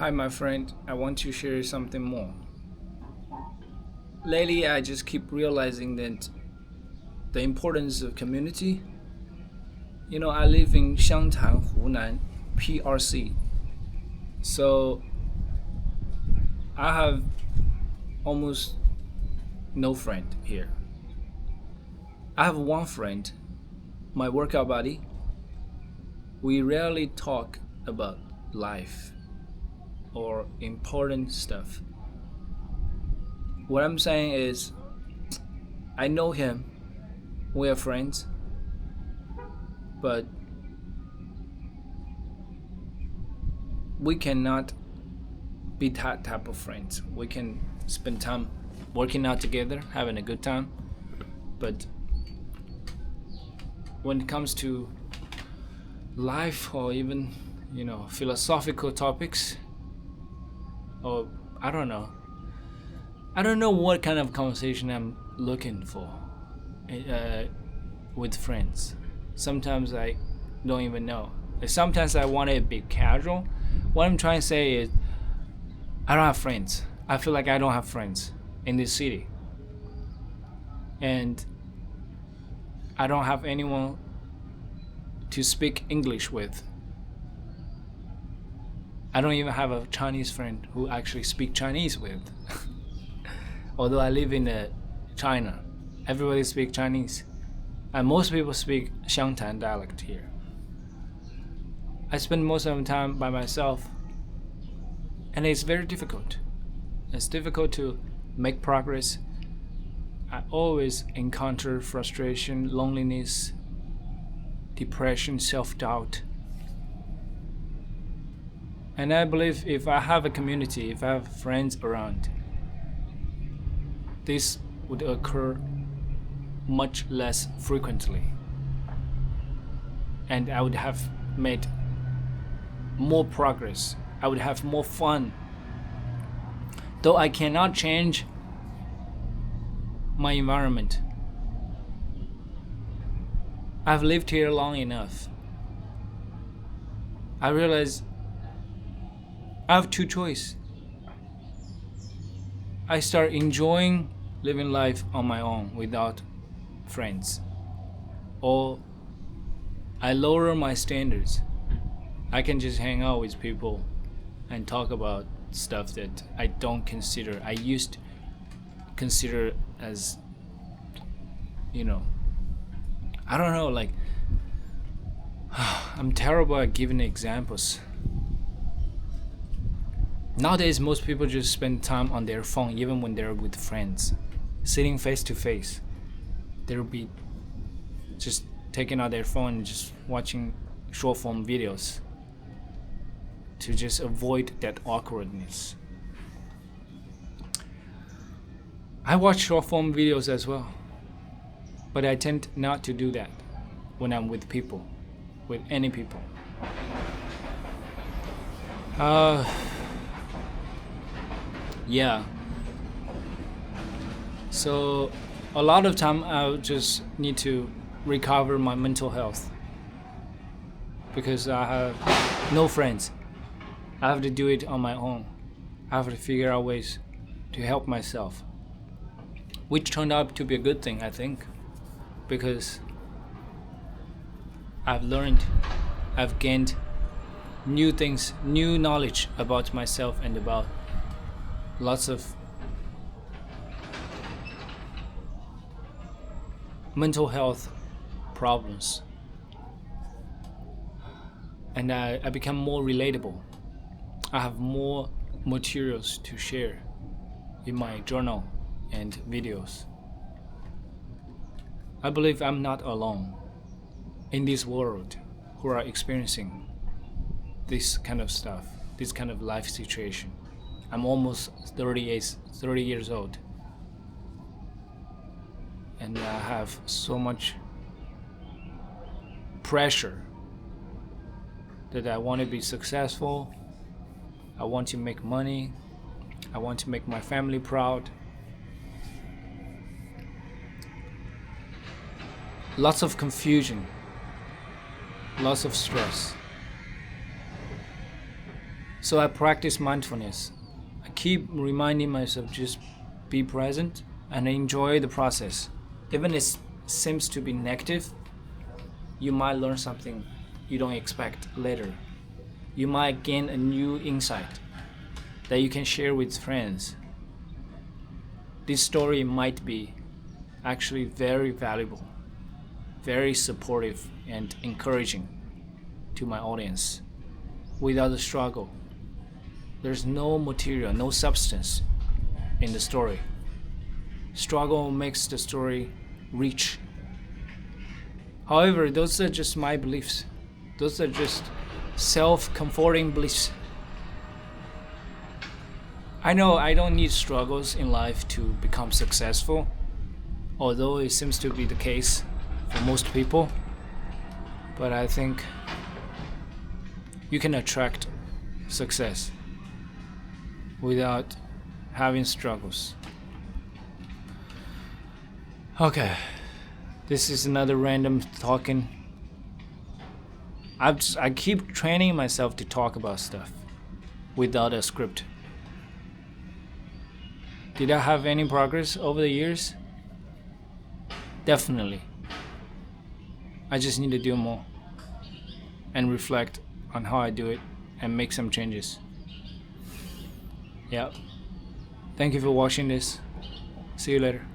Hi, my friend. I want to share something more. Lately, I just keep realizing that the importance of community. I live in Xiangtan, Hunan, PRC. So I have almost no friend here. I have one friend, my workout buddy. We rarely talk about life or important stuff. What I'm saying is, I know him, we are friends, but we cannot be that type of friends. We can spend time working out together, having a good time, but when it comes to life or even, philosophical topics, or I don't know. I don't know what kind of conversation I'm looking for with friends. Sometimes I don't even know. Sometimes I want it a bit casual. What I'm trying to say is, I don't have friends. I feel like I don't have friends in this city. And I don't have anyone to speak English with. I don't even have a Chinese friend who actually speak Chinese with. Although I live in China, everybody speaks Chinese, and most people speak Xiangtan dialect here. I spend most of the time by myself, and it's very difficult. It's difficult to make progress. I always encounter frustration, loneliness, depression, self-doubt. And I believe if I have a community, if I have friends around, this would occur much less frequently. And I would have made more progress. I would have more fun. Though I cannot change my environment, I've lived here long enough. I realize I have two choices. I start enjoying living life on my own without friends, or I lower my standards. I can just hang out with people and talk about stuff that I used to consider as, I don't know, like, I'm terrible at giving examples. Nowadays, most people just spend time on their phone, even when they're with friends, sitting face to face. They'll be just taking out their phone and just watching short form videos to just avoid that awkwardness. I watch short form videos as well, but I tend not to do that when I'm with people, with any people. Yeah. So a lot of time I just need to recover my mental health because I have no friends. I have to do it on my own. I have to figure out ways to help myself, which turned out to be a good thing, I think, because I've gained new things, new knowledge about myself and about lots of mental health problems, and I become more relatable. I have more materials to share in my journal and videos. I believe I'm not alone in this world who are experiencing this kind of stuff, this kind of life situation. I'm almost 30 years old, and I have so much pressure that I want to be successful, I want to make money, I want to make my family proud. Lots of confusion, lots of stress. So I practice mindfulness. I keep reminding myself just be present and enjoy the process. Even it seems to be negative, you might learn something you don't expect later. You might gain a new insight that you can share with friends. This story might be actually very valuable, very supportive and encouraging to my audience. Without the struggle, there's no material, no substance in the story. Struggle makes the story rich. However, those are just my beliefs. Those are just self-comforting beliefs. I know I don't need struggles in life to become successful, although it seems to be the case for most people. But I think you can attract success without having struggles. Okay, this is another random talking. I keep training myself to talk about stuff without a script. Did I have any progress over the years? Definitely. I just need to do more and reflect on how I do it and make some changes. Yeah. Thank you for watching this. See you later.